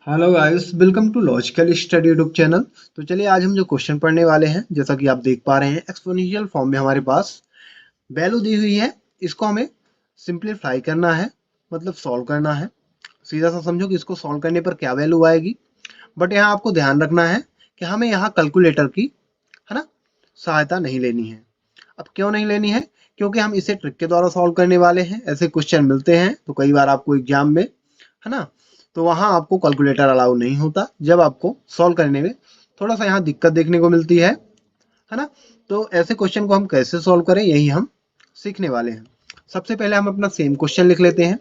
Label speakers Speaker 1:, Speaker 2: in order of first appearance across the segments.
Speaker 1: Hello guys, welcome to logical study YouTube channel. तो चलिए आज हम जो क्वेश्चन पढ़ने वाले हैं, जैसा कि आप देख पा रहे हैं, एक्सपोनेंशियल फॉर्म में हमारे पास वैल्यू दी हुई है। इसको हमें सिंपलीफाई करना है, मतलब सॉल्व करना है। सीधा सा समझो कि इसको सॉल्व करने पर क्या वैल्यू आएगी। बट यहाँ आपको ध्यान रखना है कि हमें यहाँ कैलकुलेटर की, है ना, सहायता नहीं लेनी है। अब क्यों नहीं लेनी है? क्योंकि हम इसे ट्रिक के द्वारा सॉल्व करने वाले हैं। ऐसे क्वेश्चन मिलते हैं तो कई बार आपको एग्जाम में, है ना, तो वहां आपको कैलकुलेटर अलाउ नहीं होता, जब आपको सॉल्व करने में थोड़ा सा यहाँ दिक्कत देखने को मिलती है ना। तो ऐसे क्वेश्चन को हम कैसे सॉल्व करें, यही हम सीखने वाले हैं। सबसे पहले हम अपना सेम क्वेश्चन लिख लेते हैं।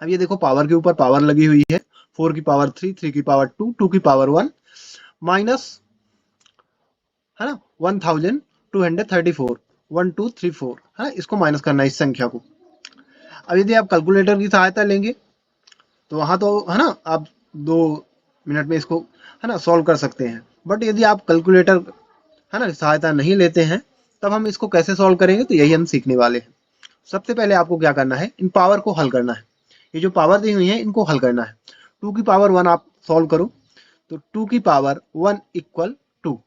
Speaker 1: अब ये देखो, पावर के ऊपर पावर लगी हुई है। 4 की पावर 3, 3 की पावर 2, 2 की पावर 1 माइनस, है ना, 1234, 1234, है ना। इसको माइनस करना है इस संख्या को। अब यदि आप कैलकुलेटर की सहायता लेंगे तो वहां तो, है ना, आप 2 मिनट में इसको, है ना, सॉल्व कर सकते हैं। बट यदि आप कैलकुलेटर, है ना, सहायता नहीं लेते हैं, तब हम इसको कैसे सॉल्व करेंगे, तो यही हम सीखने वाले हैं। सबसे पहले आपको क्या करना है, इन पावर को हल करना है। ये जो पावर दी हुई है इनको हल करना है। 2 की पावर 1 आप सॉल्व करो तो 2 की पावर 1 इक्वल 2।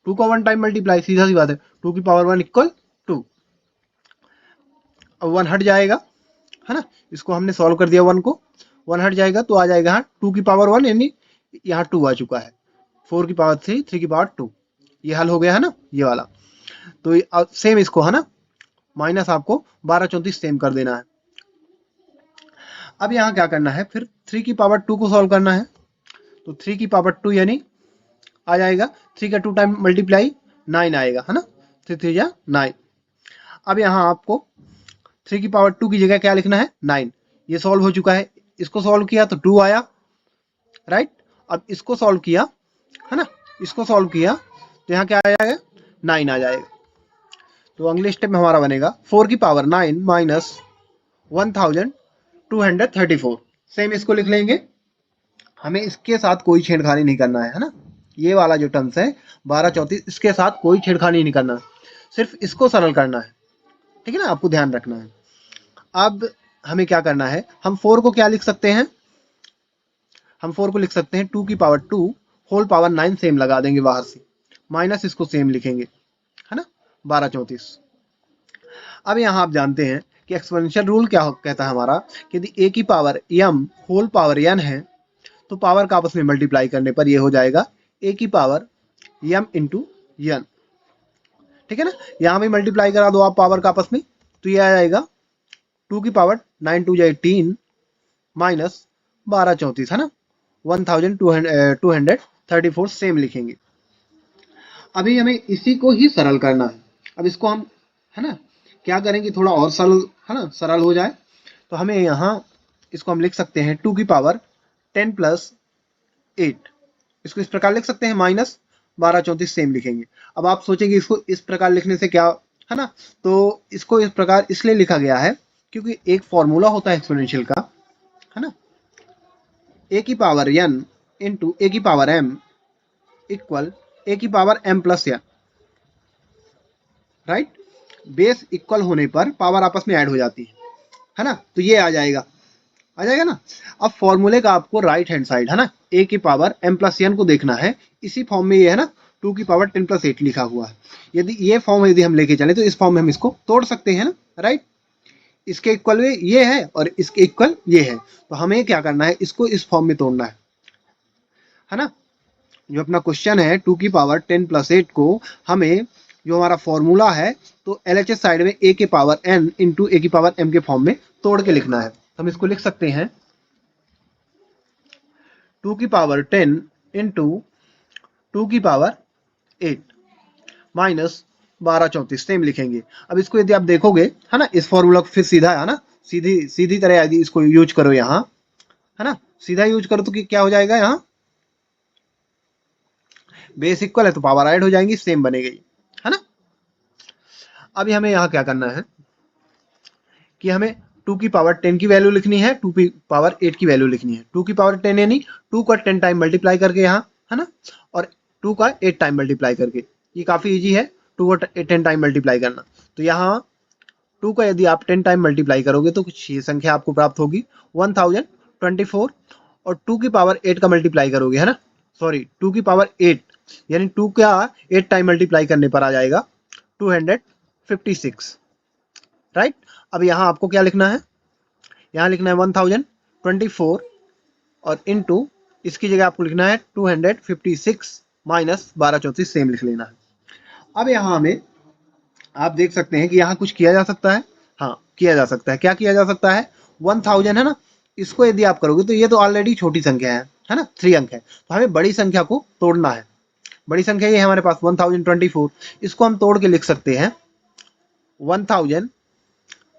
Speaker 1: 2 का 1 टाइम मल्टीप्लाई, सीधा सी बात है। 2 की पावर 1 इक्वल 2। अब 1 हट जाएगा, है ना। इसको हमने सॉल्व कर दिया, 1 को 1 हट जाएगा तो आ जाएगा यहाँ 2 की पावर 1, यानी यहाँ 2 आ चुका है। 4 की पावर 3, 3 की पावर 2, ये हल हो गया, है ना, ये वाला। तो सेम इसको, है ना, माइनस आपको 12 34 सेम कर देना है। अब यहाँ क्या करना है, फिर 3 की पावर 2 को सॉल्व करना है। तो 3 की पावर 2 यानी आ जाएगा 3 का 2 टाइम मल्टीप्लाई 9 आएगा, है ना। 3 3 या 9। अब यहाँ आपको 3 की पावर 2 की जगह क्या लिखना है, 9। ये सॉल्व हो चुका है। इसको सॉल्व किया तो 2 आया, राइट। अब इसको सॉल्व किया, है ना, इसको सॉल्व किया तो यहाँ क्या आ जाएगा, 9 आ जाएगा। तो अगले स्टेप में हमारा बनेगा 4 की पावर 9 माइनस 1234। सेम इसको लिख लेंगे। हमें इसके साथ कोई छेड़खानी नहीं करना है ना। ये वाला जो टर्म्स है 12 34, इसके साथ कोई छेड़खानी नहीं करना है, सिर्फ इसको सरल करना है। ठीक है ना, आपको ध्यान रखना है। अब हमें क्या करना है, हम 4 को क्या लिख सकते हैं, हम 4 को लिख सकते हैं 2 की पावर 2 होल पावर 9 सेम लगा देंगे बाहर से, माइनस इसको सेम लिखेंगे, है ना, 12 34। अब यहाँ आप जानते हैं कि एक्सपोनेंशियल रूल क्या कहता है हमारा, कि यदि a की power m whole power n है तो पावर का आपस में मल्टीप्लाई करने पर ये हो जाएगा a की पावर m इंटू n। ठीक है ना, यहाँ भी मल्टीप्लाई करा दो आप पावर का आपस में, तो ये आ जाएगा 2 की पावर 9 2 18 माइनस 12 34, है ना, 1234 सेम लिखेंगे। अभी हमें इसी को ही सरल करना है। अब इसको हम, है ना, क्या करेंगे, थोड़ा और सरल, है ना, सरल हो जाए तो हमें यहाँ इसको हम लिख सकते हैं 2 की पावर 10 प्लस 8। इसको इस प्रकार लिख सकते हैं, माइनस 12 34 सेम लिखेंगे। अब आप सोचेंगे इसको इस प्रकार लिखने से क्या, है ना, तो इसको इस प्रकार इसलिए लिखा गया है क्योंकि एक फॉर्मूला होता है एक्सपोनेंशियल का, है ना, ए की पावर n इंटू ए की पावर m इक्वल ए की power m plus n, right. Base equal होने पर पावर आपस में ऐड हो जाती है ना, तो ये आ जाएगा ना। अब फॉर्मूले का आपको राइट हैंड साइड, है ना, ए की पावर m प्लस n को देखना है। इसी फॉर्म में ये है ना, 2 की पावर 10 प्लस 8 लिखा हुआ है। यदि ये फॉर्म यदि हम लेके चले तो इस फॉर्म में हम इसको तोड़ सकते हैं ना, राइट। इसके इक्वल ये है और इसके इक्वल ये है, तो हमें क्या करना है, इसको इस फॉर्म में तोड़ना है ना। जो अपना क्वेश्चन है 2 की पावर 10 प्लस 8 को हमें, जो हमारा फॉर्मूला है, तो LHS साइड में a के पावर n इंटू ए की पावर m के फॉर्म में तोड़ के लिखना है। हम इसको लिख सकते हैं 2 की पावर 10 इंटू 2 की पावर 8 माइनस 12 34 सेम लिखेंगे। अब इसको यदि आप देखोगे, है ना, इस फॉर्मूला को फिर सीधा, है ना, सीधी सीधी तरह यदि इसको यूज करो यहाँ, है ना, सीधा यूज करो तो क्या हो जाएगा, यहाँ बेस इक्वल है तो पावर ऐड हो जाएंगी, सेम बनेगी, है ना। अभी हमें यहाँ क्या करना है कि हमें 2 की पावर 10 की वैल्यू लिखनी है, 2 की पावर 8 की वैल्यू लिखनी है। 2 की पावर 10 यानी 2 का 10 टाइम मल्टीप्लाई करके यहाँ, है ना, और 2 का 8 टाइम मल्टीप्लाई करके। ये काफी इजी है 2 का 10 टाइम मल्टीप्लाई करना। तो यहाँ 2 का यदि आप 10 टाइम मल्टीप्लाई करोगे तो कुछ ये संख्या आपको प्राप्त होगी 1024 और 2 की पावर 8 का मल्टीप्लाई करोगे, है ना, सॉरी 2 की पावर 8 यानी 2 का 8 टाइम मल्टीप्लाई करने पर आ जाएगा 256, राइट। अब यहाँ आपको क्या लिखना है, यहाँ लिखना है 1024 और इनटू इसकी जगह आपको लिखना है 256 माइनस 1234 सेम लिख लेना है। अब यहाँ हमें आप देख सकते हैं कि यहाँ कुछ किया जा सकता है, हाँ किया जा सकता है। क्या किया जा सकता है, 1000 है ना, इसको यदि आप करोगे तो ये तो ऑलरेडी छोटी संख्या है ना, 3 अंक है, तो हमें बड़ी संख्या को तोड़ना है। बड़ी संख्या ये है हमारे पास 1024, इसको हम तोड़ के लिख सकते हैं 1000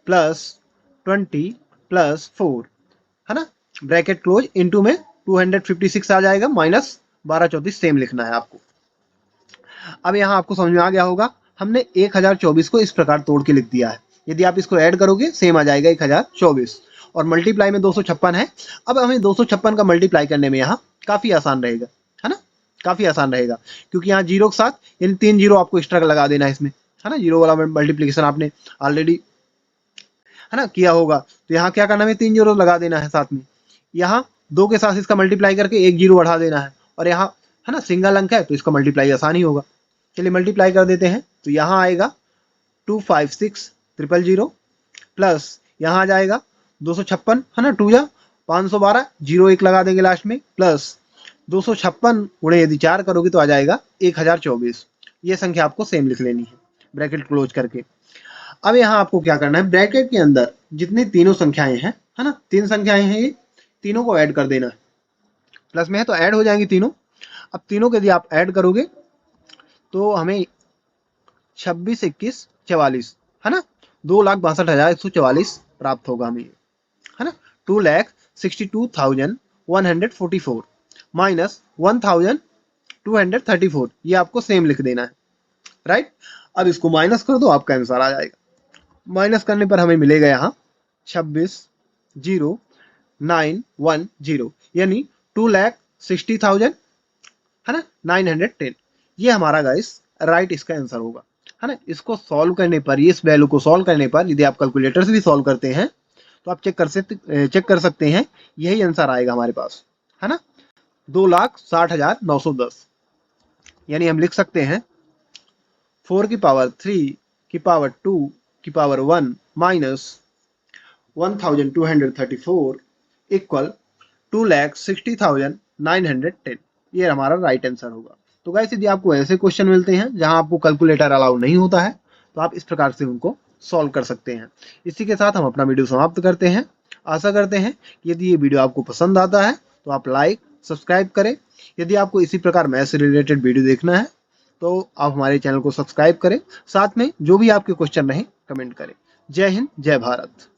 Speaker 1: प्लस 20 प्लस 4, है ना, ब्रैकेट क्लोज, इनटू में 256 आ जाएगा माइनस 1234 सेम लिखना है आपको। अब यहाँ आपको समझ में आ गया होगा, हमने 1024 को इस प्रकार तोड़ के लिख दिया है। यदि आप इसको ऐड करोगे सेम आ जाएगा 1024 और मल्टीप्लाई में 256 है। अब हमें 256 का मल्टीप्लाई करने में यहाँ काफी आसान रहेगा, है ना, काफी आसान रहेगा, क्योंकि यहाँ जीरो के साथ यानी 3 जीरो आपको एक्स्ट्रा लगा देना है इसमें, है ना, जीरो वाला मल्टीप्लीकेशन आपने ऑलरेडी, है ना, किया होगा। तो यहाँ क्या करना है, 3 जीरो लगा देना है साथ में, यहाँ 2 के साथ इसका मल्टीप्लाई करके 1 जीरो बढ़ा देना है, और यहाँ है ना सिंगल अंक है तो इसका मल्टीप्लाई आसान ही होगा। चलिए मल्टीप्लाई कर देते हैं, तो यहाँ आएगा 256000 प्लस यहाँ आ जाएगा 256, है ना, 2 या 512, जीरो 1 लगा देंगे लास्ट में, प्लस 256 गुणे यदि 4 करोगे तो आ जाएगा 1024। ये संख्या आपको सेम लिख लेनी है ब्रैकेट क्लोज करके। अब यहाँ आपको क्या करना है, ब्रैकेट के अंदर जितनी तीनों संख्याएं हैं, है ना, 3 संख्याएं हैं, ये तीनों को ऐड कर देना है। प्लस में है तो ऐड हो जाएंगी तीनों। अब तीनों को यदि आप ऐड करोगे तो हमें 26 21 44, है ना, 2,62,144 प्राप्त होगा हमें, है ना, 2,62,144 माइनस 1,234, ये आपको सेम लिख देना है, राइट। अब इसको माइनस कर दो, आपका आंसर आ जाएगा। माइनस करने पर हमें मिलेगा यहाँ 26,0910 यानी 2,60,000, है ना, 910, ये हमारा गाइस राइट इसका आंसर होगा, है ना। इसको सॉल्व करने पर, इस वैल्यू को सॉल्व करने पर यदि आप कैलकुलेटर से भी सॉल्व करते हैं तो आप चेक कर सकते हैं यही आंसर आएगा हमारे पास, है ना, 2,60,910। यानी हम लिख सकते हैं 4 की पावर 3 की पावर 2 की पावर 1 माइनस 1234 इक्वल 2,60,910। ये हमारा राइट आंसर होगा। तो गाइस यदि आपको ऐसे क्वेश्चन मिलते हैं जहां आपको कैलकुलेटर अलाउ नहीं होता है तो आप इस प्रकार से उनको सॉल्व कर सकते हैं। इसी के साथ हम अपना वीडियो समाप्त करते हैं। आशा करते हैं कि यदि ये वीडियो आपको पसंद आता है तो आप लाइक सब्सक्राइब करें। यदि आपको इसी प्रकार मैथ से रिलेटेड वीडियो देखना है तो आप हमारे चैनल को सब्सक्राइब करें, साथ में जो भी आपके क्वेश्चन रहे कमेंट करें। जय हिंद, जय भारत।